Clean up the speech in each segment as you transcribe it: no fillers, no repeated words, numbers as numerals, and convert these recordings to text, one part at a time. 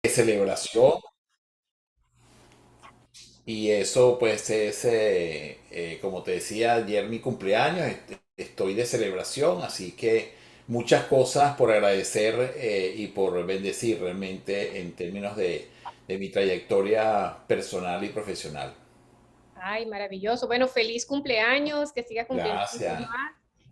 de celebración y eso pues es, como te decía ayer mi cumpleaños, estoy de celebración, así que muchas cosas por agradecer y por bendecir realmente en términos de mi trayectoria personal y profesional. Ay, maravilloso. Bueno, feliz cumpleaños, que sigas cumpliendo muchos Gracias, más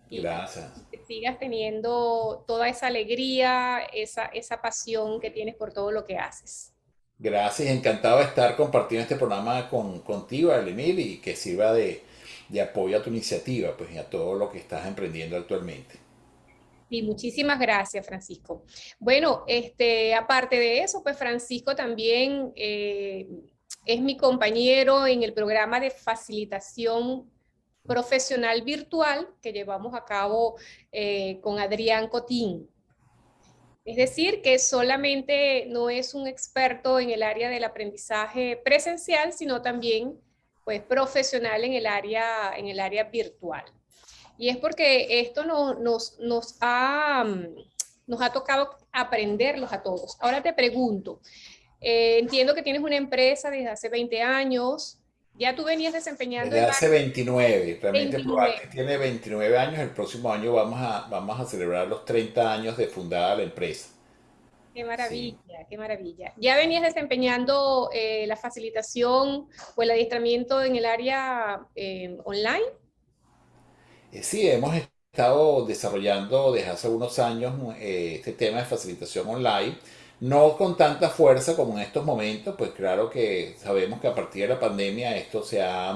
gracias. y que sigas teniendo toda esa alegría, esa pasión que tienes por todo lo que haces. Gracias, encantado de estar compartiendo este programa contigo, Elenil, y que sirva de apoyo a tu iniciativa, pues, y a todo lo que estás emprendiendo actualmente. Y muchísimas gracias, Francisco. Bueno, aparte de eso, pues Francisco también es mi compañero en el programa de facilitación profesional virtual que llevamos a cabo con Adrián Cotín. Es decir, que solamente no es un experto en el área del aprendizaje presencial, sino también pues, profesional en el área virtual. Y es porque esto nos ha tocado aprenderlos a todos. Ahora te pregunto, entiendo que tienes una empresa desde hace 20 años, ya tú venías desempeñando Desde en hace 29, realmente 29. Proactive tiene 29 años, el próximo año vamos a celebrar los 30 años de fundada la empresa. Qué Sí. maravilla, qué maravilla. ¿Ya venías desempeñando la facilitación o el adiestramiento en el área online? Sí, hemos estado desarrollando desde hace unos años este tema de facilitación online, no con tanta fuerza como en estos momentos, pues claro que sabemos que a partir de la pandemia esto se ha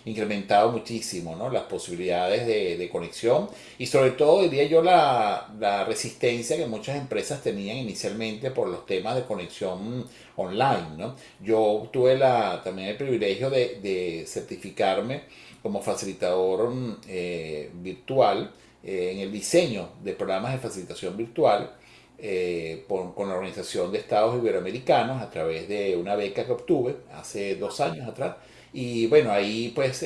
incrementado muchísimo, ¿no? Las posibilidades de conexión y sobre todo diría yo la resistencia que muchas empresas tenían inicialmente por los temas de conexión online, ¿no? Yo tuve también el privilegio de certificarme como facilitador virtual en el diseño de programas de facilitación virtual con la Organización de Estados Iberoamericanos a través de una beca que obtuve hace 2 años atrás. Y bueno, ahí pues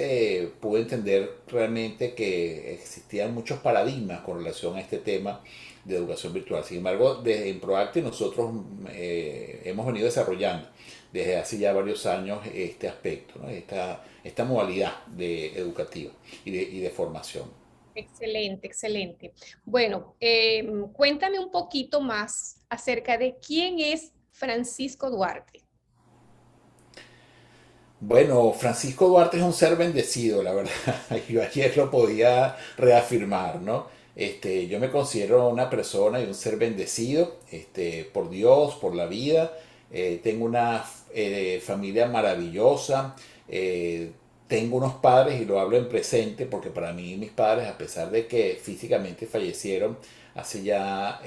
pude entender realmente que existían muchos paradigmas con relación a este tema de educación virtual. Sin embargo, desde en Proactive nosotros hemos venido desarrollando desde hace ya varios años este aspecto, ¿no? Esta modalidad educativa y de formación. Excelente, excelente. Bueno, cuéntame un poquito más acerca de quién es Francisco Duarte. Bueno, Francisco Duarte es un ser bendecido, la verdad. Yo ayer lo podía reafirmar, ¿no? Yo me considero una persona y un ser bendecido, por Dios, por la vida. Tengo una familia maravillosa. Tengo unos padres, y lo hablo en presente, porque para mí mis padres, a pesar de que físicamente fallecieron hace ya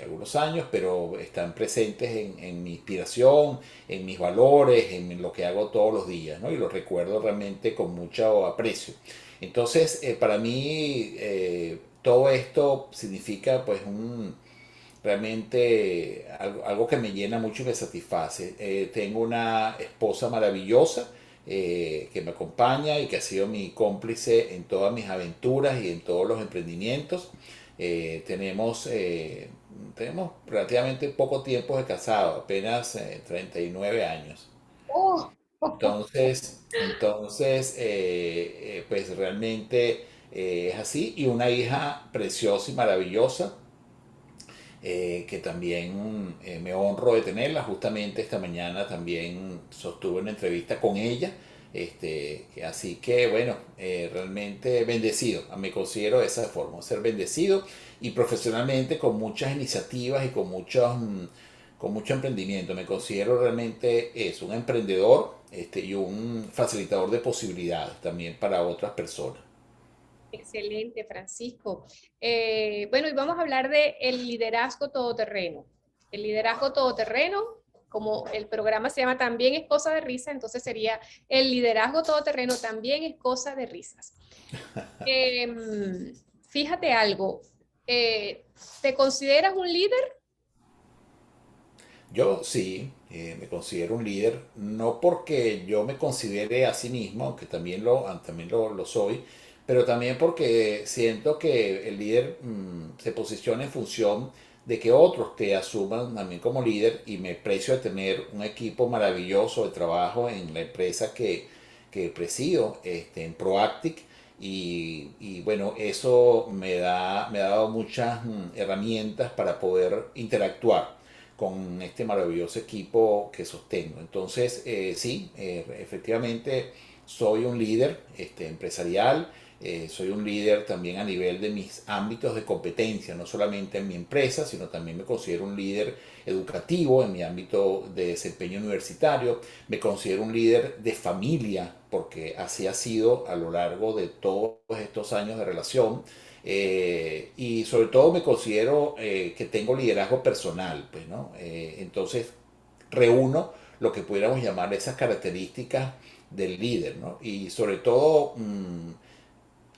algunos años, pero están presentes en mi inspiración, en mis valores, en lo que hago todos los días, ¿no? Y lo recuerdo realmente con mucho aprecio. Entonces, para mí, todo esto significa pues realmente algo que me llena mucho y me satisface. Tengo una esposa maravillosa que me acompaña y que ha sido mi cómplice en todas mis aventuras y en todos los emprendimientos. Tenemos relativamente poco tiempo de casado, apenas 39 años. Oh, Pues realmente es así. Y una hija preciosa y maravillosa que también me honro de tenerla. Justamente esta mañana también sostuve una entrevista con ella. Así que bueno, realmente bendecido, me considero de esa forma, ser bendecido y profesionalmente con muchas iniciativas y con mucho emprendimiento. Me considero realmente eso, un emprendedor y un facilitador de posibilidades también para otras personas. excelente, Francisco. Bueno, y vamos a hablar de el liderazgo todoterreno. El liderazgo todoterreno, como el programa se llama También es cosa de risa, entonces sería el liderazgo todoterreno también es cosa de risas. Fíjate algo, eh, ¿te consideras un líder? Yo sí, me considero un líder, no porque yo me considere a sí mismo, aunque también lo soy, pero también porque siento que el líder se posiciona en función de que otros te asuman también como líder y me precio de tener un equipo maravilloso de trabajo en la empresa que presido, en Proactic. Y bueno, eso me ha dado muchas herramientas para poder interactuar con este maravilloso equipo que sostengo. Entonces, sí, efectivamente soy un líder empresarial, soy un líder también a nivel de mis ámbitos de competencia, no solamente en mi empresa, sino también me considero un líder educativo en mi ámbito de desempeño universitario, me considero un líder de familia, porque así ha sido a lo largo de todos estos años de relación. Y sobre todo me considero que tengo liderazgo personal, pues, ¿no? Entonces reúno lo que pudiéramos llamar esas características del líder, ¿no? Y sobre todo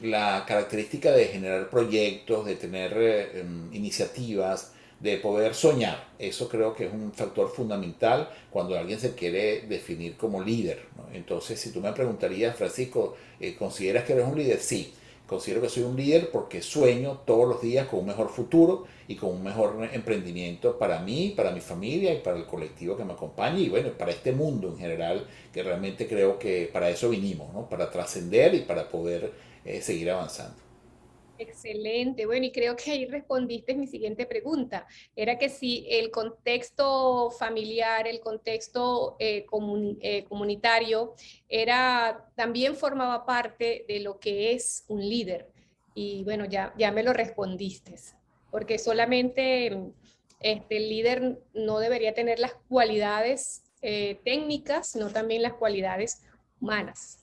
la característica de generar proyectos, de tener iniciativas, de poder soñar. Eso creo que es un factor fundamental cuando alguien se quiere definir como líder, ¿no? Entonces, si tú me preguntarías, Francisco, ¿consideras que eres un líder? Sí, considero que soy un líder porque sueño todos los días con un mejor futuro y con un mejor emprendimiento para mí, para mi familia y para el colectivo que me acompaña y bueno, para este mundo en general, que realmente creo que para eso vinimos, ¿no? Para trascender y para poder seguir avanzando. Excelente. Bueno, y creo que ahí respondiste mi siguiente pregunta. Era que si el contexto familiar, el contexto comunitario, también formaba parte de lo que es un líder. Y bueno, ya me lo respondiste, porque solamente el líder no debería tener las cualidades técnicas, sino también las cualidades humanas.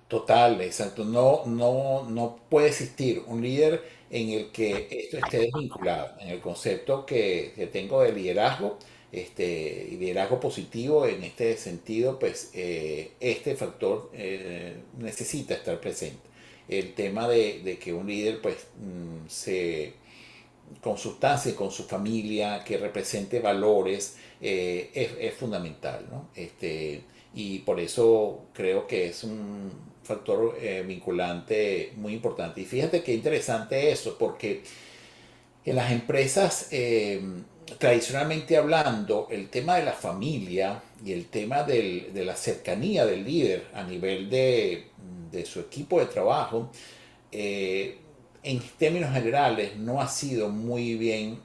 Total, exacto. No puede existir un líder en el que esto esté desvinculado. En el concepto que tengo de liderazgo, y liderazgo positivo, en este sentido, pues este factor necesita estar presente. El tema de que un líder, pues, se consustancia con su familia, que represente valores, es fundamental, ¿no? Y por eso creo que es un factor vinculante muy importante. Y fíjate qué interesante eso, porque en las empresas, tradicionalmente hablando, el tema de la familia y el tema de la cercanía del líder a nivel de su equipo de trabajo, eh, en términos generales no ha sido muy bien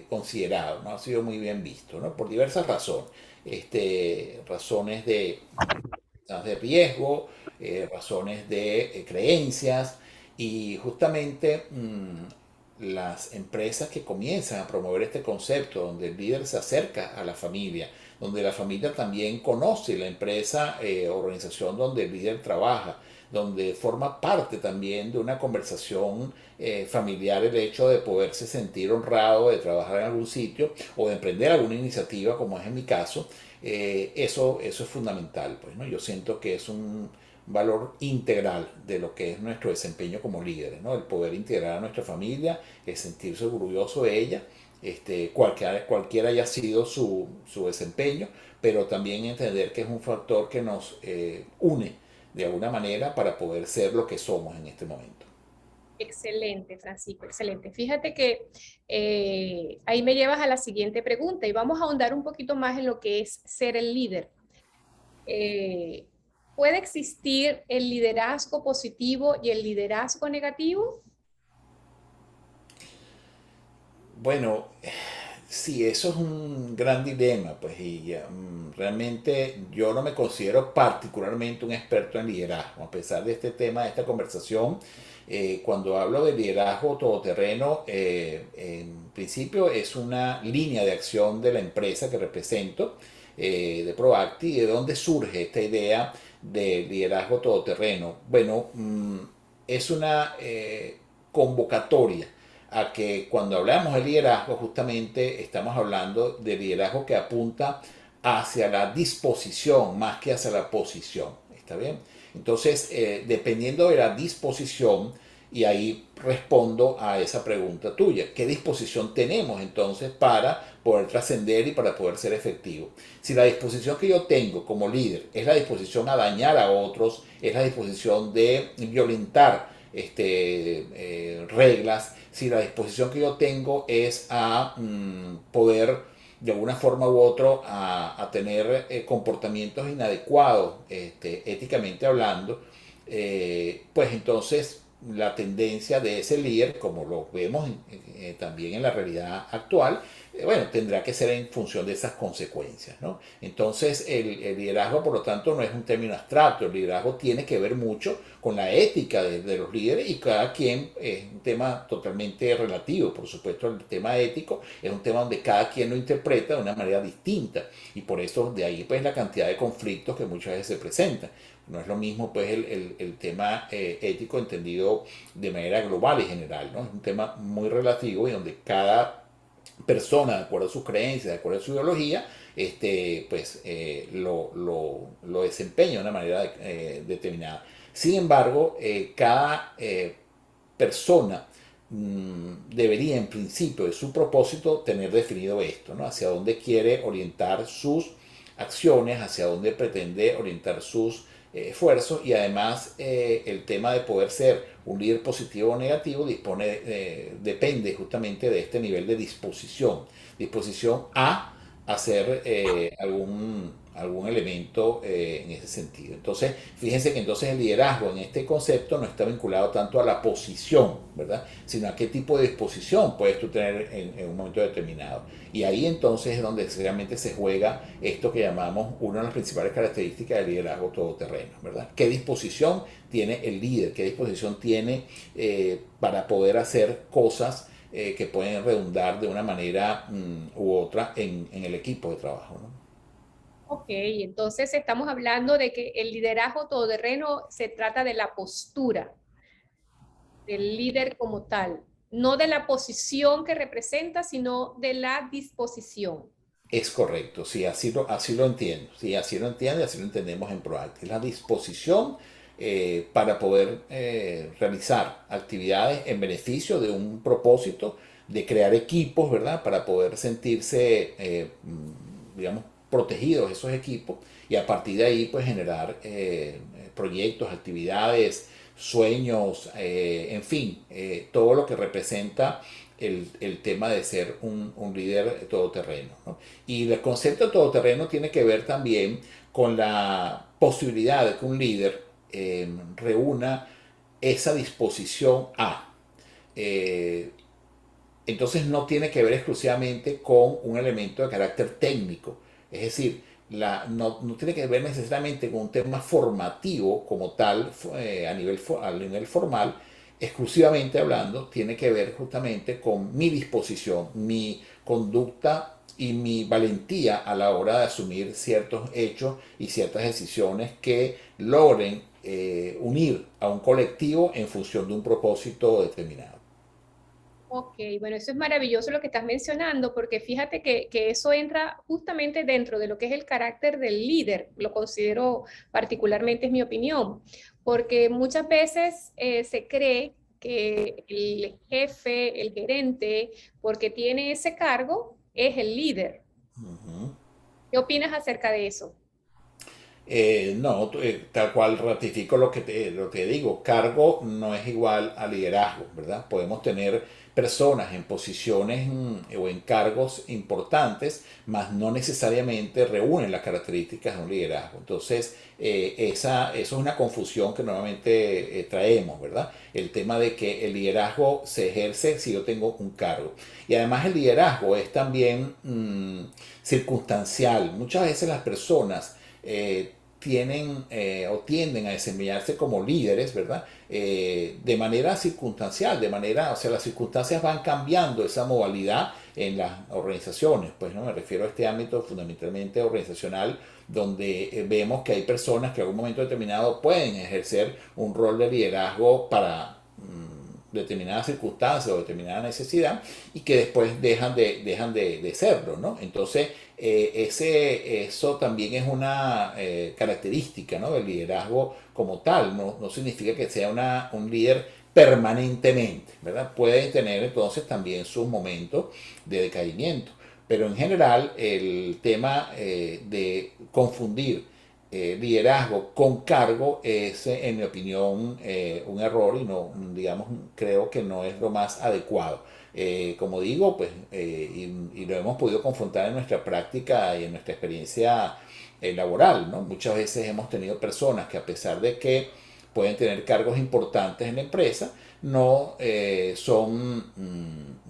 considerado, no ha sido muy bien visto, ¿no? Por diversas razones. Razones de riesgo, razones de creencias y justamente las empresas que comienzan a promover este concepto, donde el líder se acerca a la familia, donde la familia también conoce la empresa, organización donde el líder trabaja, donde forma parte también de una conversación familiar el hecho de poderse sentir honrado de trabajar en algún sitio o de emprender alguna iniciativa, como es en mi caso, eso es fundamental, pues, ¿no? Yo siento que es un valor integral de lo que es nuestro desempeño como líderes, ¿no? El poder integrar a nuestra familia, el sentirse orgulloso de ella, cualquiera haya sido su desempeño, pero también entender que es un factor que nos une de alguna manera para poder ser lo que somos en este momento. Excelente, Francisco, excelente. Fíjate que ahí me llevas a la siguiente pregunta y vamos a ahondar un poquito más en lo que es ser el líder. Eh, ¿Puede existir el liderazgo positivo y el liderazgo negativo? Bueno, sí, eso es un gran dilema, pues, y realmente yo no me considero particularmente un experto en liderazgo, a pesar de este tema, de esta conversación. Cuando hablo de liderazgo todoterreno, en principio es una línea de acción de la empresa que represento, de Proacti, y de dónde surge esta idea de liderazgo todoterreno. Bueno, es una convocatoria a que cuando hablamos de liderazgo justamente estamos hablando de liderazgo que apunta hacia la disposición más que hacia la posición. ¿Está bien? Entonces, dependiendo de la disposición, y ahí respondo a esa pregunta tuya, ¿qué disposición tenemos entonces para poder trascender y para poder ser efectivo? Si la disposición que yo tengo como líder es la disposición a dañar a otros, es la disposición de violentar reglas, si la disposición que yo tengo es a poder de alguna forma u otra a tener comportamientos inadecuados, éticamente hablando, pues entonces la tendencia de ese líder, como lo vemos también en la realidad actual, bueno, tendrá que ser en función de esas consecuencias, ¿no? Entonces, el liderazgo, por lo tanto, no es un término abstracto, el liderazgo tiene que ver mucho con la ética de los líderes y cada quien es un tema totalmente relativo, por supuesto, el tema ético es un tema donde cada quien lo interpreta de una manera distinta y por eso de ahí pues la cantidad de conflictos que muchas veces se presentan. No es lo mismo pues el tema ético entendido de manera global y general, ¿no? Es un tema muy relativo y donde cada persona, de acuerdo a sus creencias, de acuerdo a su ideología, pues lo desempeña de una manera determinada. Sin embargo, cada persona debería en principio de su propósito tener definido esto, ¿no? Hacia dónde quiere orientar sus acciones, hacia dónde pretende orientar sus esfuerzos y además el tema de poder ser un líder positivo o negativo depende justamente de este nivel de disposición a hacer algún elemento en ese sentido. Entonces, fíjense que entonces el liderazgo en este concepto no está vinculado tanto a la posición, ¿verdad? Sino a qué tipo de disposición puedes tú tener en un momento determinado. Y ahí entonces es donde realmente se juega esto que llamamos una de las principales características del liderazgo todoterreno, ¿verdad? ¿Qué disposición tiene el líder? ¿Qué disposición tiene para poder hacer cosas que pueden redundar de una manera u otra en el equipo de trabajo, ¿no? Ok, entonces estamos hablando de que el liderazgo todoterreno se trata de la postura del líder como tal, no de la posición que representa, sino de la disposición. Es correcto, sí, así lo entiendo, sí, así lo entiendo y así lo entendemos en Proact. Es la disposición para poder realizar actividades en beneficio de un propósito, de crear equipos, ¿verdad? Para poder sentirse, digamos, protegidos esos equipos y a partir de ahí, pues generar proyectos, actividades, sueños, en fin, todo lo que representa el tema de ser un líder todoterreno, ¿no? Y el concepto de todoterreno tiene que ver también con la posibilidad de que un líder reúna esa disposición a. Eh, entonces no tiene que ver exclusivamente con un elemento de carácter técnico, es decir, no tiene que ver necesariamente con un tema formativo como tal a nivel formal, exclusivamente hablando, tiene que ver justamente con mi disposición, mi conducta y mi valentía a la hora de asumir ciertos hechos y ciertas decisiones que logren unir a un colectivo en función de un propósito determinado. Ok, bueno, eso es maravilloso lo que estás mencionando, porque fíjate que eso entra justamente dentro de lo que es el carácter del líder, lo considero particularmente, es mi opinión, porque muchas veces se cree que el jefe, el gerente, porque tiene ese cargo, es el líder. Ujú. ¿Qué opinas acerca de eso? No, tal cual ratifico lo que digo, cargo no es igual a liderazgo, ¿verdad? Podemos tener personas en posiciones o en cargos importantes, mas no necesariamente reúnen las características de un liderazgo. Entonces, eso es una confusión que normalmente traemos, ¿verdad? El tema de que el liderazgo se ejerce si yo tengo un cargo. Y además el liderazgo es también circunstancial. Muchas veces las personas tienen o tienden a desempeñarse como líderes, ¿verdad? De manera circunstancial, o sea, las circunstancias van cambiando esa modalidad en las organizaciones, pues no me refiero a este ámbito fundamentalmente organizacional, donde vemos que hay personas que en algún momento determinado pueden ejercer un rol de liderazgo para determinada circunstancia o determinada necesidad y que después dejan de serlo, ¿no? Entonces, eso también es una característica, ¿no? Del liderazgo como tal, no significa que sea un líder permanentemente, ¿verdad? Pueden tener entonces también sus momentos de decaimiento, pero en general el tema de confundir liderazgo con cargo es, en mi opinión, un error y no, digamos, creo que no es lo más adecuado. Como digo, pues, y lo hemos podido confrontar en nuestra práctica y en nuestra experiencia laboral, ¿no? Muchas veces hemos tenido personas que a pesar de que pueden tener cargos importantes en la empresa, no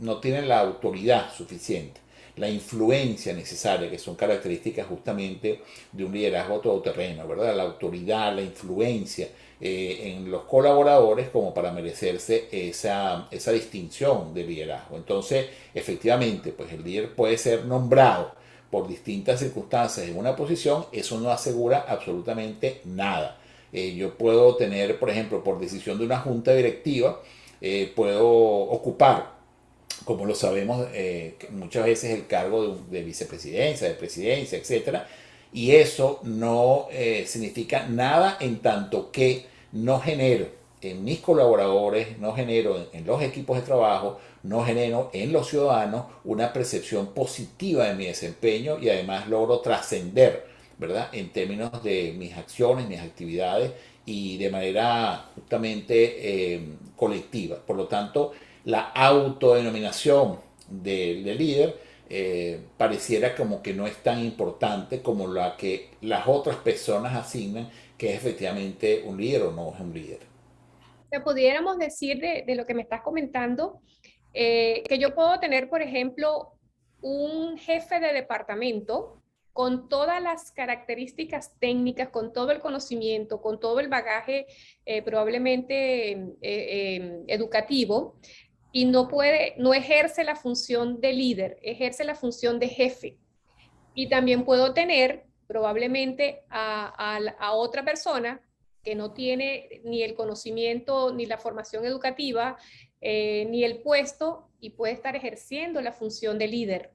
no tienen la autoridad suficiente, la influencia necesaria, que son características justamente de un liderazgo todoterreno, ¿verdad? La autoridad, la influencia en los colaboradores como para merecerse esa distinción de liderazgo. Entonces, efectivamente, pues el líder puede ser nombrado por distintas circunstancias en una posición, eso no asegura absolutamente nada. Yo puedo tener, por ejemplo, por decisión de una junta directiva, puedo ocupar, como lo sabemos, muchas veces el cargo de vicepresidencia, de presidencia, etcétera, y eso no significa nada en tanto que no genero en mis colaboradores, no genero en los equipos de trabajo, no genero en los ciudadanos una percepción positiva de mi desempeño y además logro trascender, ¿verdad? En términos de mis acciones, mis actividades y de manera justamente colectiva. Por lo tanto, la autodenominación de líder pareciera como que no es tan importante como la que las otras personas asignan que es efectivamente un líder o no es un líder. Te pudiéramos decir de lo que me estás comentando, que yo puedo tener, por ejemplo, un jefe de departamento con todas las características técnicas, con todo el conocimiento, con todo el bagaje probablemente educativo, y no ejerce la función de líder, ejerce la función de jefe. Y también puedo tener probablemente a otra persona que no tiene ni el conocimiento, ni la formación educativa, ni el puesto, y puede estar ejerciendo la función de líder.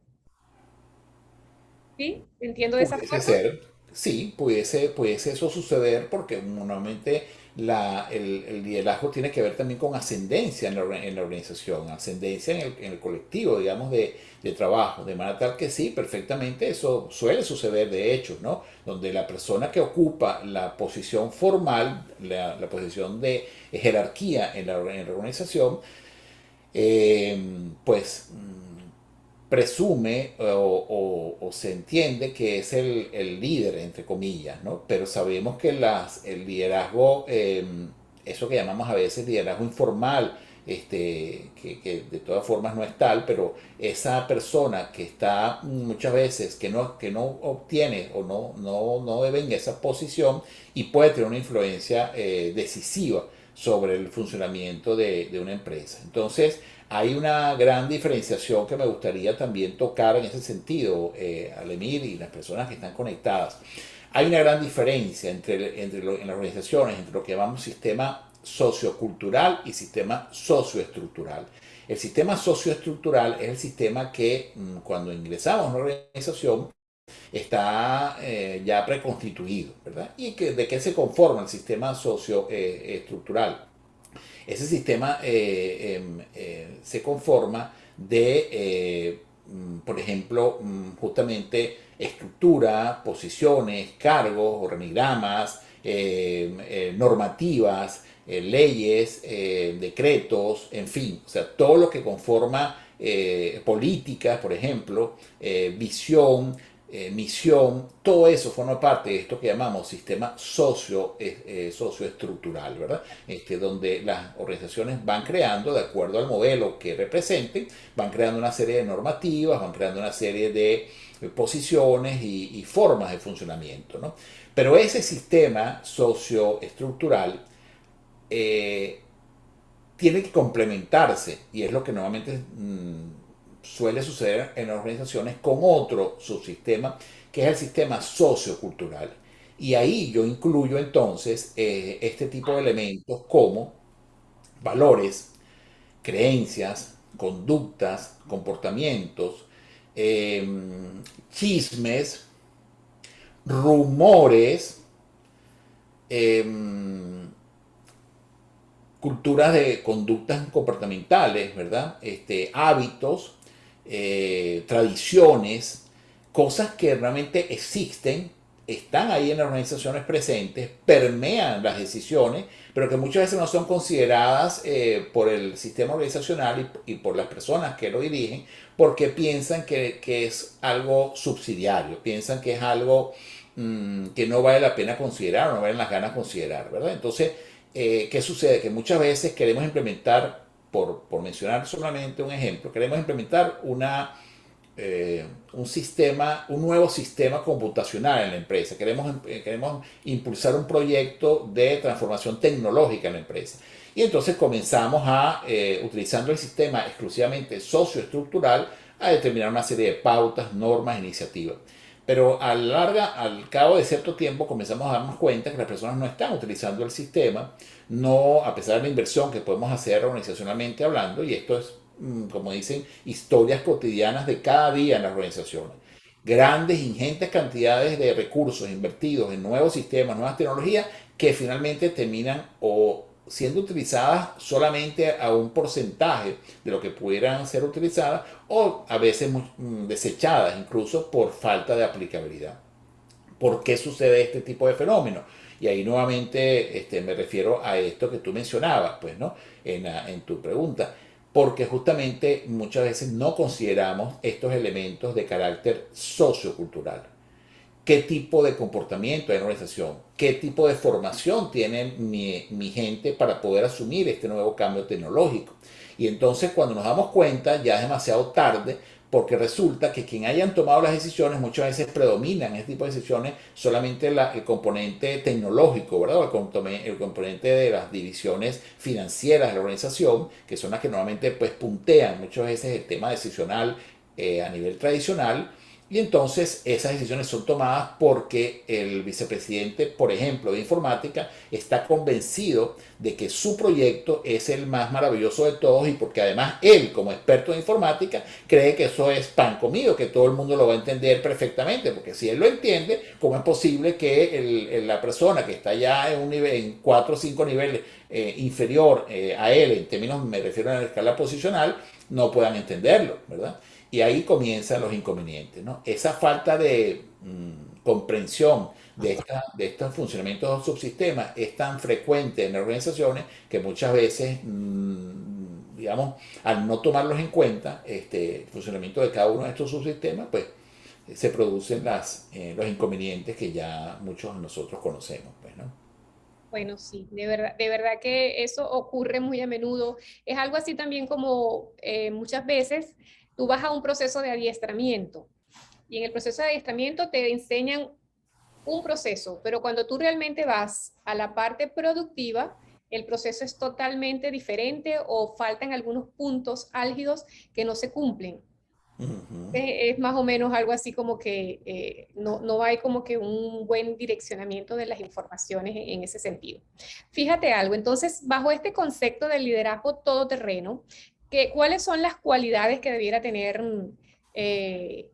¿Sí? ¿Entiendo de esa Pudiese forma? ser, sí, pudiese eso suceder porque normalmente el liderazgo tiene que ver también con ascendencia en la organización, ascendencia en el colectivo, digamos, de trabajo, de manera tal que sí, perfectamente eso suele suceder de hecho, ¿no? Donde la persona que ocupa la posición formal, la posición de jerarquía en la organización, eh, pues presume o se entiende que es el líder, entre comillas, ¿no? Pero sabemos que el liderazgo, eso que llamamos a veces liderazgo informal, que de todas formas no es tal, pero esa persona que está muchas veces, que no obtiene o no debe en esa posición y puede tener una influencia decisiva sobre el funcionamiento de una empresa. Entonces, hay una gran diferenciación que me gustaría también tocar en ese sentido, Alemir y las personas que están conectadas. Hay una gran diferencia en las organizaciones entre lo que llamamos sistema sociocultural y sistema socioestructural. El sistema socioestructural es el sistema que cuando ingresamos a una organización está ya preconstituido, ¿verdad? ¿Y de qué se conforma el sistema socioestructural? Ese sistema se conforma por ejemplo, justamente estructura, posiciones, cargos, organigramas, normativas, leyes, decretos, en fin, o sea, todo lo que conforma políticas, por ejemplo, visión, misión, todo eso forma parte de esto que llamamos sistema socioestructural, ¿verdad? Donde las organizaciones van creando, de acuerdo al modelo que representen, van creando una serie de normativas, van creando una serie de posiciones y formas de funcionamiento, ¿no? Pero ese sistema socioestructural eh, tiene que complementarse y es lo que normalmente suele suceder en las organizaciones con otro subsistema que es el sistema sociocultural. Y ahí yo incluyo entonces este tipo de elementos como valores, creencias, conductas, comportamientos, eh, chismes, rumores, eh, culturas de conductas comportamentales, ¿verdad? Hábitos, tradiciones, cosas que realmente existen están ahí en las organizaciones presentes, permean las decisiones, pero que muchas veces no son consideradas por el sistema organizacional y por las personas que lo dirigen, porque piensan que es algo subsidiario, piensan que es algo que no vale la pena considerar o no valen las ganas considerar, ¿verdad? Entonces, ¿qué sucede? Que muchas veces queremos implementar, por mencionar solamente un ejemplo, queremos implementar un sistema, un nuevo sistema computacional en la empresa. Queremos impulsar un proyecto de transformación tecnológica en la empresa. Y entonces comenzamos utilizando el sistema exclusivamente socioestructural, a determinar una serie de pautas, normas, iniciativas. Pero al cabo de cierto tiempo comenzamos a darnos cuenta que las personas no están utilizando el sistema, no, a pesar de la inversión que podemos hacer organizacionalmente hablando, y esto es, como dicen, historias cotidianas de cada día en las organizaciones. Grandes, ingentes cantidades de recursos invertidos en nuevos sistemas, nuevas tecnologías, que finalmente terminan o siendo utilizadas solamente a un porcentaje de lo que pudieran ser utilizadas, o a veces desechadas incluso por falta de aplicabilidad. ¿Por qué sucede este tipo de fenómeno? Y ahí nuevamente me refiero a esto que tú mencionabas, pues, ¿no? En tu pregunta. Porque justamente muchas veces no consideramos estos elementos de carácter sociocultural. ¿Qué tipo de comportamiento hay en la organización? ¿Qué tipo de formación tiene mi gente para poder asumir este nuevo cambio tecnológico? Y entonces cuando nos damos cuenta ya es demasiado tarde, porque resulta que quien hayan tomado las decisiones muchas veces predominan en este tipo de decisiones solamente el componente tecnológico, ¿verdad? El componente de las divisiones financieras de la organización, que son las que normalmente pues puntean muchas veces el tema decisional a nivel tradicional. Y entonces esas decisiones son tomadas porque el vicepresidente, por ejemplo, de informática, está convencido de que su proyecto es el más maravilloso de todos, y porque además él, como experto en informática, cree que eso es pan comido, que todo el mundo lo va a entender perfectamente, porque si él lo entiende, ¿cómo es posible que la persona que está ya en un nivel, en 4 o 5 niveles inferior a él, en términos, me refiero a la escala posicional, no puedan entenderlo, ¿verdad? Y ahí comienzan los inconvenientes, ¿no? Esa falta de comprensión de estos funcionamientos de subsistemas es tan frecuente en las organizaciones que muchas veces, digamos, al no tomarlos en cuenta, el funcionamiento de cada uno de estos subsistemas, pues se producen los inconvenientes que ya muchos de nosotros conocemos, pues, ¿no? Bueno, sí, de verdad que eso ocurre muy a menudo. Es algo así también como muchas veces tú vas a un proceso de adiestramiento y en el proceso de adiestramiento te enseñan un proceso, pero cuando tú realmente vas a la parte productiva, el proceso es totalmente diferente o faltan algunos puntos álgidos que no se cumplen. Ujú. Es más o menos algo así como que no hay como que un buen direccionamiento de las informaciones en ese sentido. Fíjate algo, entonces, bajo este concepto del liderazgo todoterreno, ¿cuáles son las cualidades que debiera tener eh,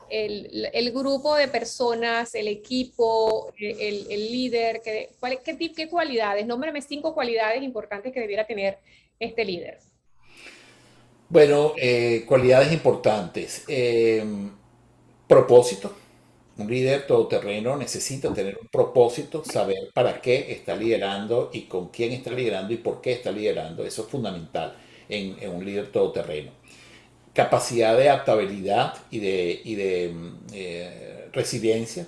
el grupo de personas, el equipo, el líder? ¿Qué cualidades? Nómbrame 5 cualidades importantes que debiera tener este líder. Bueno, cualidades importantes. Propósito. Un líder todoterreno necesita tener un propósito, saber para qué está liderando y con quién está liderando y por qué está liderando. Eso es fundamental en un líder todoterreno. Capacidad de adaptabilidad y de resiliencia.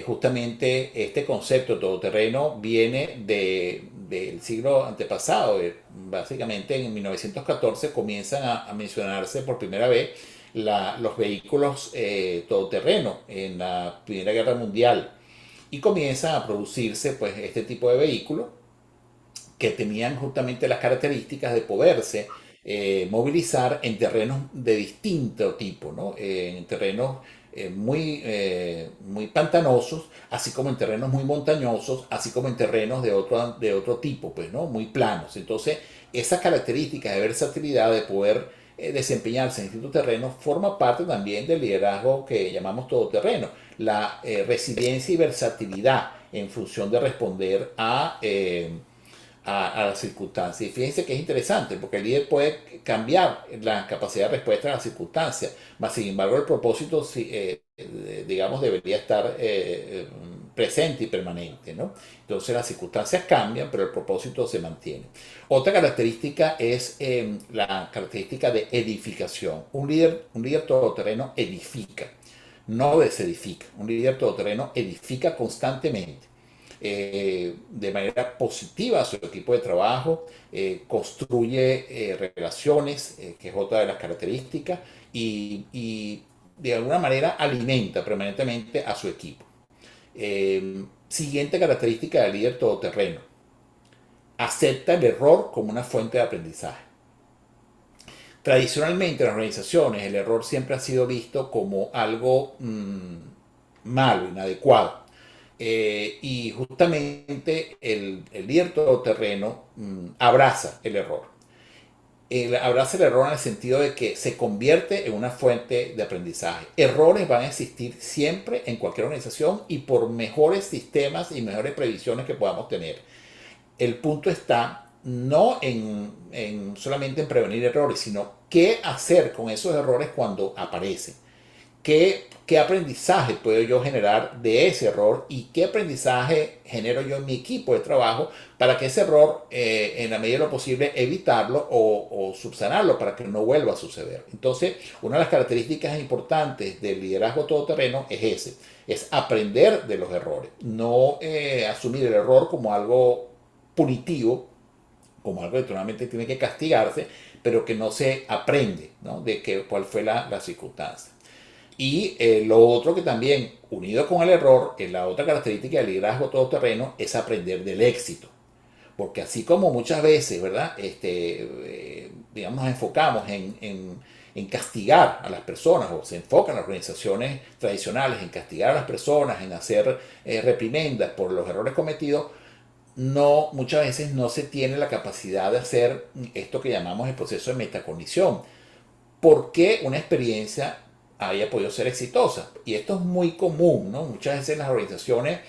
Justamente este concepto todoterreno viene del siglo antepasado. Básicamente en 1914 comienzan a mencionarse por primera vez los vehículos todoterreno en la Primera Guerra Mundial, y comienzan a producirse pues este tipo de vehículos que tenían justamente las características de poderse movilizar en terrenos de distinto tipo, ¿no? En terrenos muy pantanosos, así como en terrenos muy montañosos, así como en terrenos de otro tipo, pues, ¿no? Muy planos. Entonces, esa característica de versatilidad, de poder desempeñarse en distintos terrenos, forma parte también del liderazgo que llamamos todoterreno. La resiliencia y versatilidad en función de responder a las circunstancias. Y fíjense que es interesante, porque el líder puede cambiar la capacidad de respuesta a las circunstancias, mas sin embargo el propósito, digamos, debería estar presente y permanente, ¿no? Entonces las circunstancias cambian, pero el propósito se mantiene. Otra característica es la característica de edificación. Un líder todoterreno edifica, no desedifica. Un líder todoterreno edifica constantemente de manera positiva a su equipo de trabajo, construye relaciones, que es otra de las características, y de alguna manera alimenta permanentemente a su equipo. Siguiente característica del líder todoterreno: acepta el error como una fuente de aprendizaje. Tradicionalmente en las organizaciones el error siempre ha sido visto como algo malo, inadecuado. Y justamente el líder todoterreno abraza el error. Abraza el error en el sentido de que se convierte en una fuente de aprendizaje. Errores van a existir siempre en cualquier organización y por mejores sistemas y mejores previsiones que podamos tener. El punto está no solamente en prevenir errores, sino qué hacer con esos errores cuando aparecen. ¿Qué aprendizaje puedo yo generar de ese error y qué aprendizaje genero yo en mi equipo de trabajo para que ese error, en la medida de lo posible, evitarlo o subsanarlo para que no vuelva a suceder? Entonces, una de las características importantes del liderazgo todoterreno es aprender de los errores, no asumir el error como algo punitivo, como algo que naturalmente tiene que castigarse, pero que no se aprende, ¿no? De cuál fue la circunstancia. Y lo otro que también, unido con el error, la otra característica del liderazgo todoterreno es aprender del éxito. Porque así como muchas veces, ¿verdad? Digamos, nos enfocamos en castigar a las personas, o se enfocan las organizaciones tradicionales en castigar a las personas, en hacer reprimendas por los errores cometidos, no, muchas veces no se tiene la capacidad de hacer esto que llamamos el proceso de metacognición. ¿Por qué una experiencia haya podido ser exitosa? Y esto es muy común, ¿no? Muchas veces las organizaciones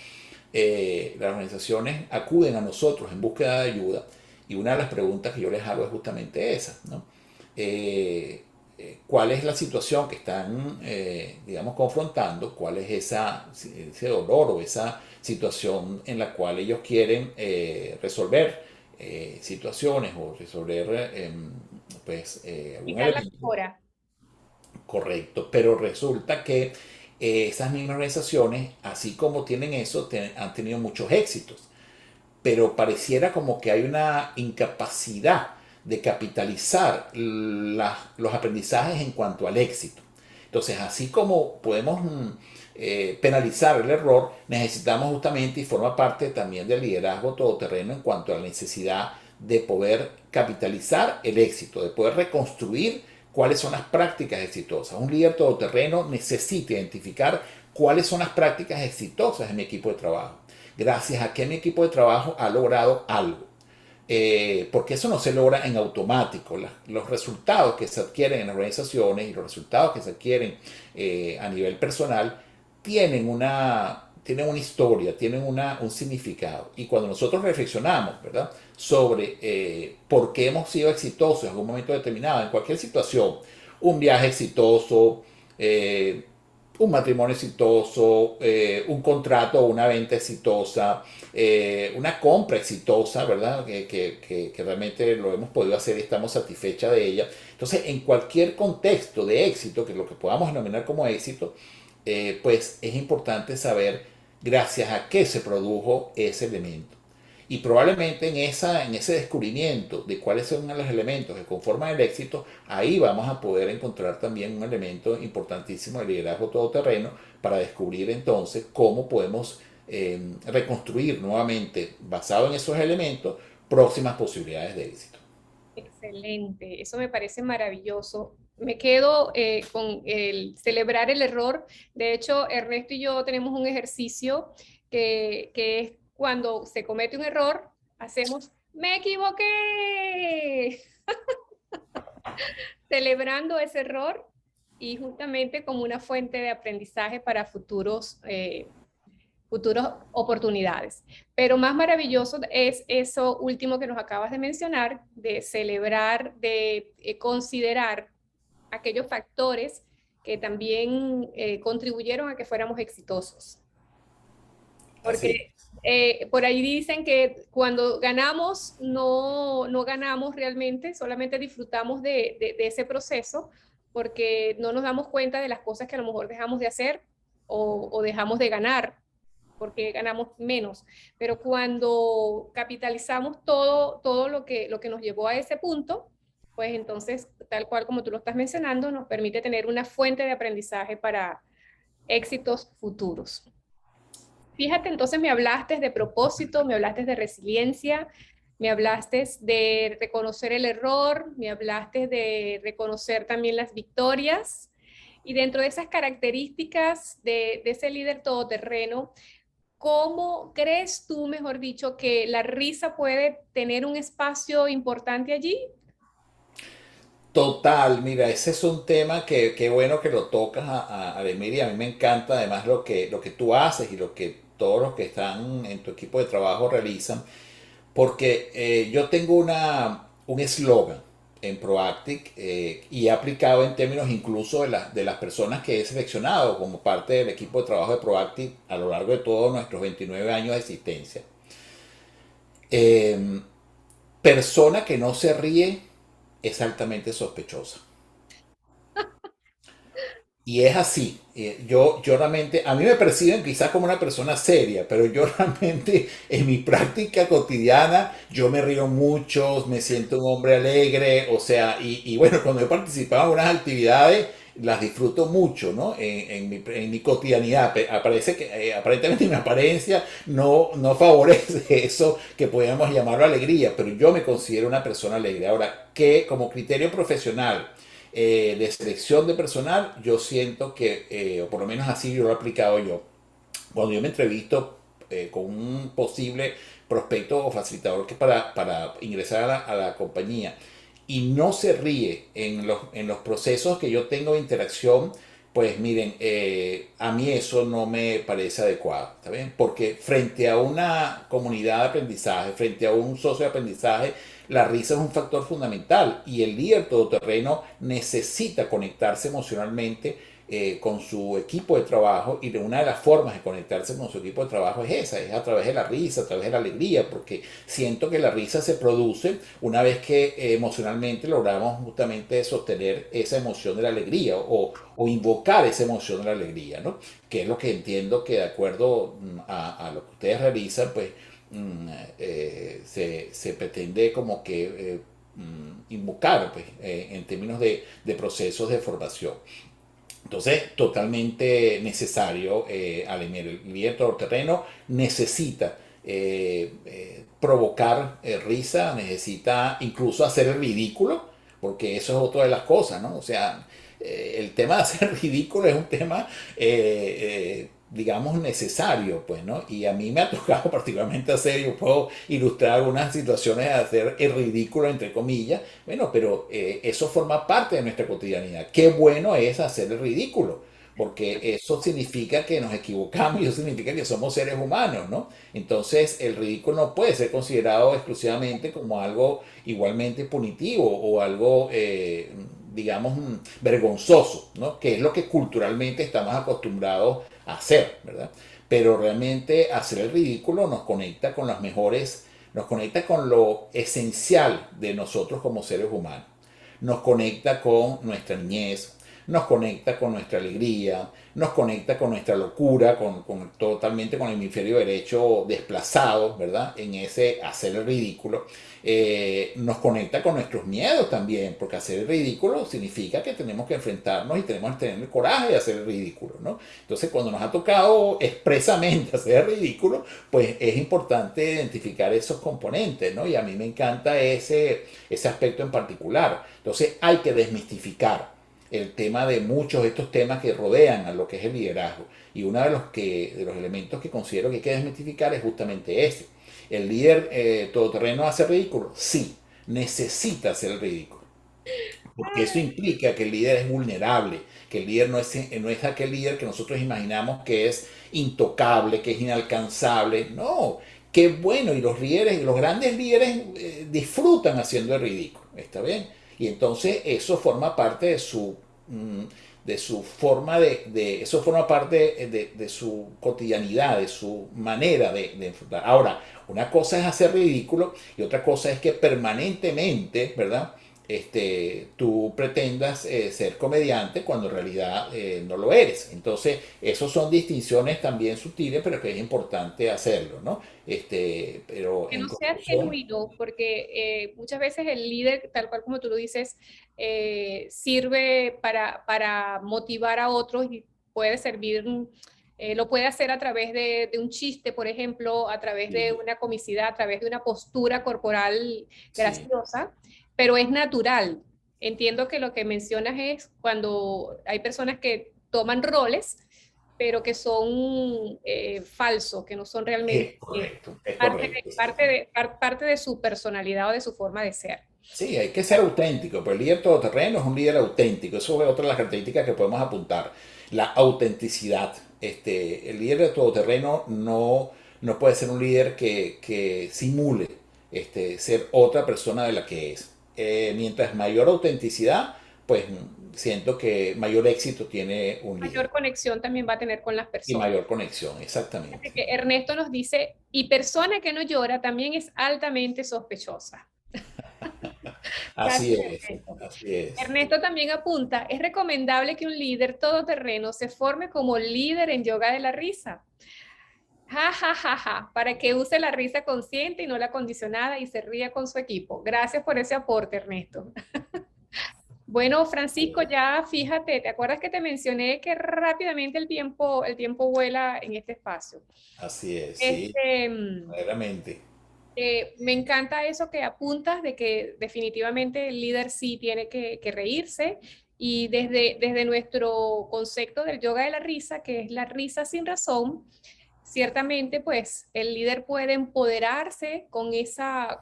acuden a nosotros en búsqueda de ayuda, y una de las preguntas que yo les hago es justamente esa, ¿no? ¿Cuál es la situación que están, digamos, confrontando? ¿Cuál es ese dolor o esa situación en la cual ellos quieren resolver situaciones o resolver algún Fijar la elemento? mejora. Correcto, pero resulta que esas mismas organizaciones, así como tienen eso, han tenido muchos éxitos, pero pareciera como que hay una incapacidad de capitalizar los aprendizajes en cuanto al éxito. Entonces, así como podemos penalizar el error, necesitamos justamente, y forma parte también del liderazgo todoterreno en cuanto a la necesidad de poder capitalizar el éxito, de poder reconstruir cuáles son las prácticas exitosas. Un líder todoterreno necesita identificar cuáles son las prácticas exitosas en mi equipo de trabajo, gracias a que mi equipo de trabajo ha logrado algo. Porque eso no se logra en automático. Los resultados que se adquieren en organizaciones y los resultados que se adquieren a nivel personal tienen una historia, tienen un significado. Y cuando nosotros reflexionamos, ¿verdad?, sobre por qué hemos sido exitosos en algún momento determinado, en cualquier situación, un viaje exitoso, un matrimonio exitoso, un contrato o una venta exitosa, una compra exitosa, ¿verdad? Que realmente lo hemos podido hacer y estamos satisfechos de ella. Entonces, en cualquier contexto de éxito, que es lo que podamos denominar como éxito, pues es importante saber gracias a qué se produjo ese elemento. Y probablemente en ese descubrimiento de cuáles son los elementos que conforman el éxito, ahí vamos a poder encontrar también un elemento importantísimo de liderazgo todoterreno para descubrir entonces cómo podemos reconstruir nuevamente, basado en esos elementos, próximas posibilidades de éxito. Excelente, eso me parece maravilloso. Me quedo con el celebrar el error. De hecho, Ernesto y yo tenemos un ejercicio que es cuando se comete un error, hacemos, me equivoqué, celebrando ese error y justamente como una fuente de aprendizaje para futuros futuras oportunidades. Pero más maravilloso es eso último que nos acabas de mencionar, de celebrar, de considerar aquellos factores que también contribuyeron a que fuéramos exitosos. Así. Porque por ahí dicen que cuando ganamos, no ganamos realmente, solamente disfrutamos de ese proceso, porque no nos damos cuenta de las cosas que a lo mejor dejamos de hacer o dejamos de ganar, porque ganamos menos. Pero cuando capitalizamos todo lo que nos llevó a ese punto, pues entonces, tal cual como tú lo estás mencionando, nos permite tener una fuente de aprendizaje para éxitos futuros. Fíjate, entonces me hablaste de propósito, me hablaste de resiliencia, me hablaste de reconocer el error, me hablaste de reconocer también las victorias. Y dentro de esas características de ese líder todoterreno, ¿cómo crees tú, mejor dicho, que la risa puede tener un espacio importante allí? Total, mira, ese es un tema que qué bueno que lo tocas a Ademir, y a mí me encanta además lo que tú haces y lo que todos los que están en tu equipo de trabajo realizan, porque yo tengo un eslogan en Proactic y he aplicado en términos incluso de las personas que he seleccionado como parte del equipo de trabajo de Proactic a lo largo de todos nuestros 29 años de existencia. Eh, Persona que no se ríe es altamente sospechosa. Y es así. Yo realmente, a mí me perciben quizás como una persona seria, pero yo realmente en mi práctica cotidiana, yo me río mucho, me siento un hombre alegre, o sea, y bueno, cuando he participado en unas actividades, las disfruto mucho, ¿no? En mi cotidianidad. Aparece que, aparentemente mi apariencia no favorece eso que podríamos llamarlo alegría, pero yo me considero una persona alegre. Ahora, que como criterio profesional, de selección de personal, yo siento que, o por lo menos así yo lo he aplicado yo, cuando yo me entrevisto con un posible prospecto o facilitador que para ingresar a la compañía y no se ríe en los procesos que yo tengo de interacción, pues miren, a mí eso no me parece adecuado, ¿está bien? Porque frente a una comunidad de aprendizaje, frente a un socio de aprendizaje, la risa es un factor fundamental y el líder todoterreno necesita conectarse emocionalmente con su equipo de trabajo, y de una de las formas de conectarse con su equipo de trabajo es esa, es a través de la risa, a través de la alegría, porque siento que la risa se produce una vez que emocionalmente logramos justamente sostener esa emoción de la alegría o invocar esa emoción de la alegría, ¿no? Que es lo que entiendo que de acuerdo a lo que ustedes realizan, pues se pretende como que invocar pues, en términos de procesos de formación. Entonces, totalmente necesario, el líder todoterreno necesita provocar risa, necesita incluso hacer el ridículo, porque eso es otra de las cosas, ¿no? O sea, el tema de hacer ridículo es un tema, digamos, necesario, pues, ¿no? Y a mí me ha tocado particularmente hacer, yo puedo ilustrar algunas situaciones de hacer el ridículo, entre comillas, bueno, pero eso forma parte de nuestra cotidianidad. Qué bueno es hacer el ridículo, porque eso significa que nos equivocamos y eso significa que somos seres humanos, ¿no? Entonces, el ridículo no puede ser considerado exclusivamente como algo igualmente punitivo o algo, digamos, vergonzoso, ¿no? Que es lo que culturalmente estamos acostumbrados a hacer, ¿verdad? Pero realmente hacer el ridículo nos conecta con las mejores, nos conecta con lo esencial de nosotros como seres humanos. Nos conecta con nuestra niñez, nos conecta con nuestra alegría, nos conecta con nuestra locura, totalmente con el hemisferio derecho desplazado, ¿verdad? En ese hacer el ridículo. Nos conecta con nuestros miedos también, porque hacer el ridículo significa que tenemos que enfrentarnos y tenemos que tener el coraje de hacer el ridículo, ¿no? Entonces, cuando nos ha tocado expresamente hacer el ridículo, pues es importante identificar esos componentes, ¿no? Y a mí me encanta ese aspecto en particular. Entonces, hay que desmistificar el tema de muchos de estos temas que rodean a lo que es el liderazgo. Y uno de los elementos que considero que hay que desmitificar es justamente ese. ¿El líder todoterreno hace ridículo? Sí, necesita hacer el ridículo. Porque eso implica que el líder es vulnerable, que el líder no es aquel líder que nosotros imaginamos que es intocable, que es inalcanzable. No, qué bueno, y los líderes, los grandes líderes disfrutan haciendo el ridículo, ¿está bien? Y entonces eso forma parte de su forma eso forma parte de su cotidianidad, de su manera de enfrentar. Ahora, una cosa es hacer ridículo y otra cosa es que permanentemente, ¿verdad? Tú pretendas ser comediante cuando en realidad no lo eres. Entonces, esos son distinciones también sutiles, pero que es importante hacerlo, ¿no? Pero Que en no sea conclusión, genuino, porque muchas veces el líder, tal cual como tú lo dices, sirve para motivar a otros y puede servir, lo puede hacer a través de un chiste, por ejemplo, a través de sí, una comicidad, a través de una postura corporal sí, graciosa, pero es natural. Entiendo que lo que mencionas es cuando hay personas que toman roles, pero que son falsos, que no son realmente es correcto, exactamente. parte de su personalidad o de su forma de ser. Sí, hay que ser auténtico, pero el líder todoterreno es un líder auténtico. Eso es otra de las características que podemos apuntar. La autenticidad. El líder de todoterreno no puede ser un líder que simule ser otra persona de la que es. Mientras mayor autenticidad, pues siento que mayor éxito tiene un líder Mayor conexión también va a tener con las y personas. mayor conexión, exactamente. Fíjate que Ernesto nos dice, y persona que no llora también es altamente sospechosa. Así Gracias, es, Ernesto. así es. Ernesto también apunta, es recomendable que un líder todoterreno se forme como líder en yoga de la risa. Ja, ja, ja, ja, para que use la risa consciente y no la condicionada y se ría con su equipo. Gracias por ese aporte, Ernesto. Bueno, Francisco, ya fíjate, ¿te acuerdas que te mencioné que rápidamente el tiempo vuela en este espacio? Así es, sí, Este, verdaderamente. me encanta eso que apuntas de que definitivamente el líder sí tiene que reírse y desde nuestro concepto del yoga de la risa, que es la risa sin razón, ciertamente pues el líder puede empoderarse con esa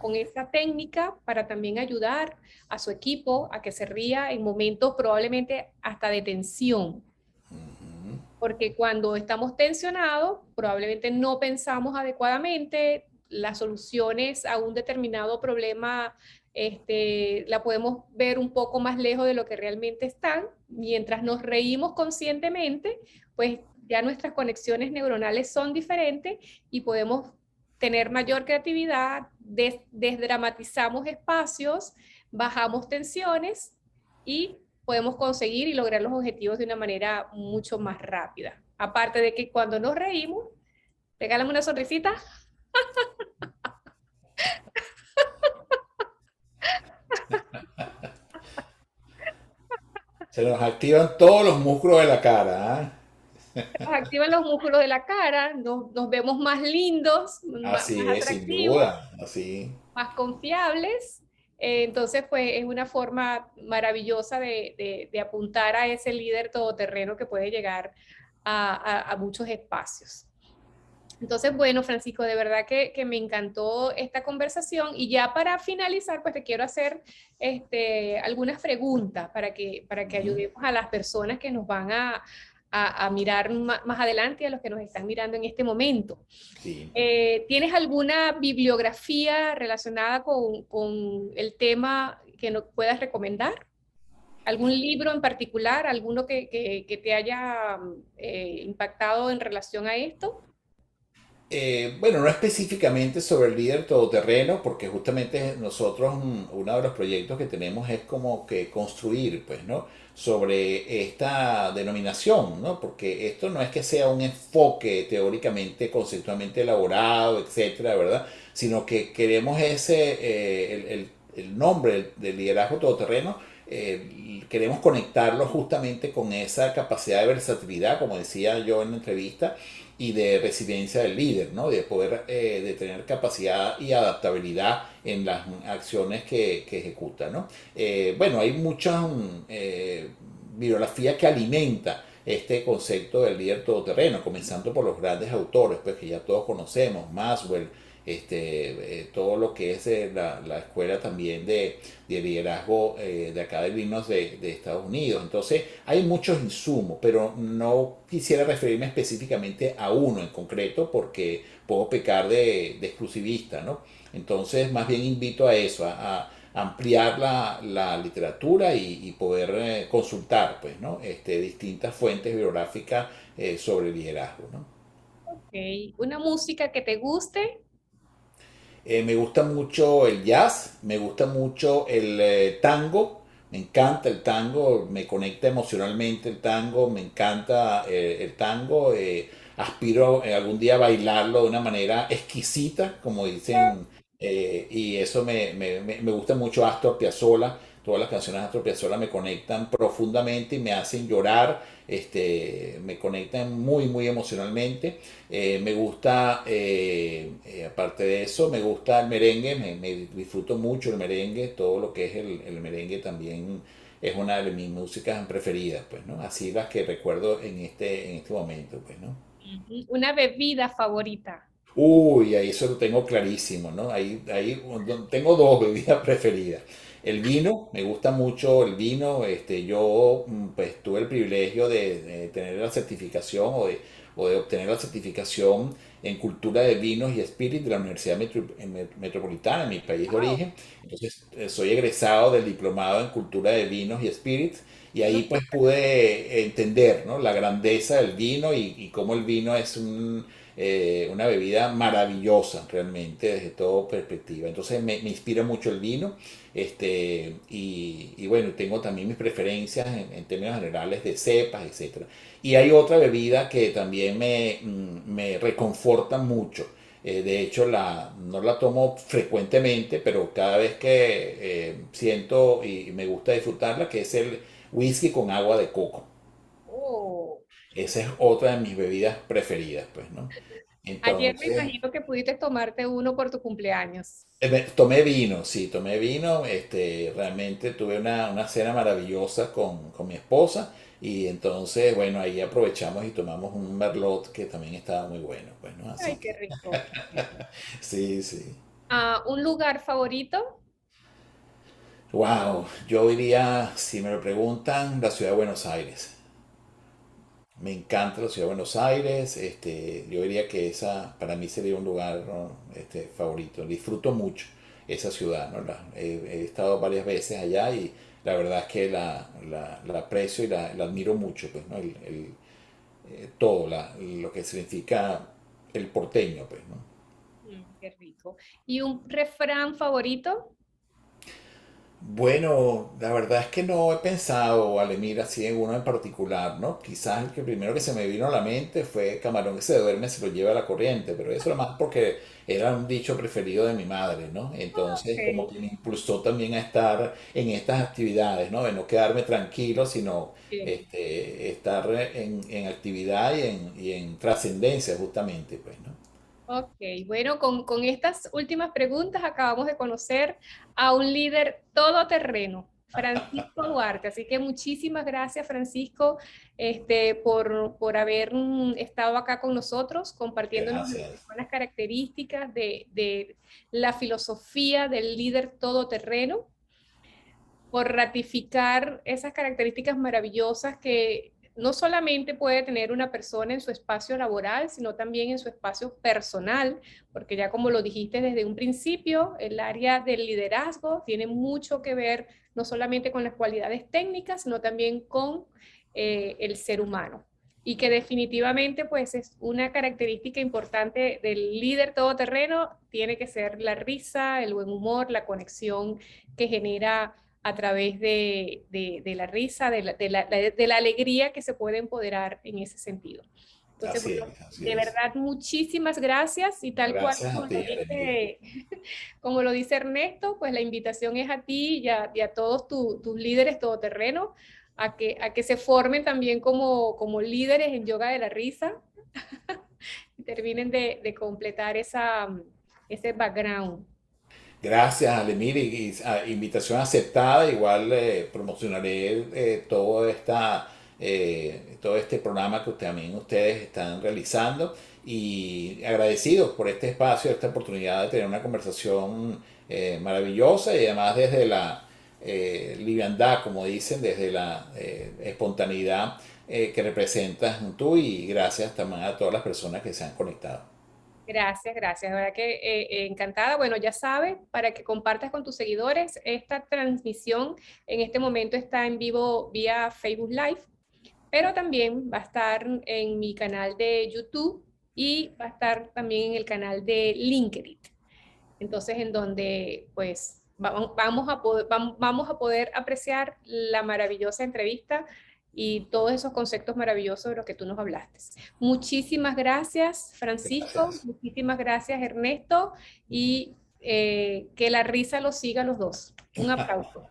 técnica para también ayudar a su equipo a que se ría en momentos probablemente hasta de tensión, Ujú. porque cuando estamos tensionados, probablemente no pensamos adecuadamente las soluciones a un determinado problema, la podemos ver un poco más lejos de lo que realmente están. Mientras nos reímos conscientemente, pues ya nuestras conexiones neuronales son diferentes y podemos tener mayor creatividad, desdramatizamos espacios, bajamos tensiones y podemos conseguir y lograr los objetivos de una manera mucho más rápida. Aparte de que cuando nos reímos, regálame una sonrisita. Se nos activan todos los músculos de la cara, ¿ah? Nos activan los músculos de la cara, nos vemos más lindos, más Así es, sin atractivos, duda, así. más confiables. Entonces, pues es una forma maravillosa de apuntar a ese líder todoterreno que puede llegar a muchos espacios. Entonces, bueno, Francisco, de verdad que me encantó esta conversación y ya para finalizar, pues te quiero hacer algunas preguntas para que Ujú. ayudemos a las personas que nos van a mirar más adelante y a los que nos están mirando en este momento. Sí. ¿Tienes alguna bibliografía relacionada con el tema que nos puedas recomendar? ¿Algún libro en particular? ¿Alguno que te haya impactado en relación a esto? Bueno, no específicamente sobre el líder todoterreno, porque justamente nosotros, uno de los proyectos que tenemos es como que construir, pues, ¿no? Sobre esta denominación, ¿no? Porque esto no es que sea un enfoque teóricamente, conceptualmente elaborado, etcétera, ¿verdad? Sino que queremos el nombre del liderazgo todoterreno, queremos conectarlo justamente con esa capacidad de versatilidad, como decía yo en la entrevista, y de resiliencia del líder, ¿no? De poder de tener capacidad y adaptabilidad en las acciones que ejecuta, ¿no? Bueno, hay mucha bibliografía que alimenta este concepto del líder todoterreno, comenzando por los grandes autores, pues que ya todos conocemos, Maxwell, todo lo que es la escuela también de liderazgo de acá de Vinos de Estados Unidos. Entonces hay muchos insumos, pero no quisiera referirme específicamente a uno en concreto porque puedo pecar de exclusivista, ¿no? Entonces más bien invito a eso, a ampliar la literatura y poder consultar, pues, ¿no? Distintas fuentes bibliográficas sobre liderazgo, ¿no? Ok, una música que te guste. Me gusta mucho el jazz, me gusta mucho el tango, me encanta el tango, me conecta emocionalmente el tango, me encanta el tango, aspiro algún día a bailarlo de una manera exquisita, como dicen, y eso me gusta mucho Astor Piazzolla, todas las canciones de Astor Piazzolla me conectan profundamente y me hacen llorar, me conectan muy, muy emocionalmente. Me gusta, aparte de eso, me gusta el merengue, me disfruto mucho el merengue, todo lo que es el merengue también es una de mis músicas preferidas, pues, ¿no? Así las que recuerdo en este momento, pues, ¿no? Ujú. Una bebida favorita. Uy, ahí eso lo tengo clarísimo, ¿no? Ahí tengo dos bebidas preferidas. El vino, me gusta mucho el vino. Yo pues tuve el privilegio de tener la certificación o de obtener la certificación en cultura de vinos y espíritus de la Universidad Metropolitana, en mi país de Wow. origen. Entonces, soy egresado del diplomado en cultura de vinos y espíritus y ahí pues pude entender, ¿no? La grandeza del vino y cómo el vino es una bebida maravillosa realmente desde toda perspectiva. Entonces me inspira mucho el vino y bueno, tengo también mis preferencias en términos generales de cepas, etcétera. Y hay otra bebida que también me reconforta mucho. De hecho, no la tomo frecuentemente, pero cada vez que siento y me gusta disfrutarla, que es el whisky con agua de coco. Oh. Esa es otra de mis bebidas preferidas, pues, ¿no? Ayer me Entonces, imagino que pudiste tomarte uno por tu cumpleaños. tomé vino, sí, tomé vino. Realmente tuve una cena maravillosa con mi esposa y entonces, bueno, ahí aprovechamos y tomamos un merlot que también estaba muy bueno, pues, ¿no? Así Ay, qué que, rico. sí, sí. Ah, ¿un lugar favorito? Wow, yo diría, si me lo preguntan, la ciudad de Buenos Aires. Me encanta la ciudad de Buenos Aires. Yo diría que esa para mí sería un lugar, ¿no? Favorito. Disfruto mucho esa ciudad, ¿no? He estado varias veces allá y la verdad es que la aprecio y la admiro mucho, pues, ¿no? Todo lo que significa el porteño, pues, ¿no? Qué rico. ¿Y un refrán favorito? Bueno, la verdad es que no he pensado, Alemir, así en uno en particular, ¿no? Quizás el que primero que se me vino a la mente fue camarón que se duerme se lo lleva la corriente, pero eso era más porque era un dicho preferido de mi madre, ¿no? Entonces, como Ok. que me impulsó también a estar en estas actividades, ¿no? De no quedarme tranquilo, sino Bien. estar en actividad y en trascendencia, justamente, pues, ¿no? Ok, bueno, con estas últimas preguntas acabamos de conocer a un líder todoterreno, Francisco Duarte. Así que muchísimas gracias, Francisco, por haber estado acá con nosotros, compartiéndonos Gracias. algunas características de la filosofía del líder todoterreno, por ratificar esas características maravillosas que no solamente puede tener una persona en su espacio laboral, sino también en su espacio personal, porque ya como lo dijiste desde un principio, el área del liderazgo tiene mucho que ver no solamente con las cualidades técnicas, sino también con el ser humano. Y que definitivamente pues es una característica importante del líder todoterreno, tiene que ser la risa, el buen humor, la conexión que genera a través de la risa, de la alegría que se puede empoderar en ese sentido. Entonces, Así bueno, es, así de es. verdad, muchísimas gracias y tal cual Gracias como a ti, Alemir. como lo dice Ernesto, pues la invitación es a ti y a todos tus líderes todoterreno a que se formen también como líderes en yoga de la risa y terminen de completar ese background. Gracias, Alemir, invitación aceptada. Igual promocionaré toda esta todo este programa que también ustedes están realizando y agradecidos por este espacio, esta oportunidad de tener una conversación maravillosa y además desde la liviandad, como dicen, desde la espontaneidad que representas tú y gracias también a todas las personas que se han conectado. Gracias, gracias. De verdad que encantada. Bueno, ya sabes, para que compartas con tus seguidores, esta transmisión en este momento está en vivo vía Facebook Live, pero también va a estar en mi canal de YouTube y va a estar también en el canal de LinkedIn. Entonces, en donde pues vamos a poder apreciar la maravillosa entrevista y todos esos conceptos maravillosos de los que tú nos hablaste. Muchísimas gracias, Francisco. Gracias. Muchísimas gracias, Ernesto. Y que la risa los siga a los dos. Un aplauso.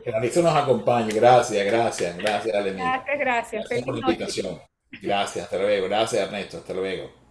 Que la lista nos acompañe. Gracias, gracias, gracias, Alenita. Gracias, gracias. Gracias Feliz por la noche. invitación. Gracias, hasta luego. Gracias, Ernesto, hasta luego.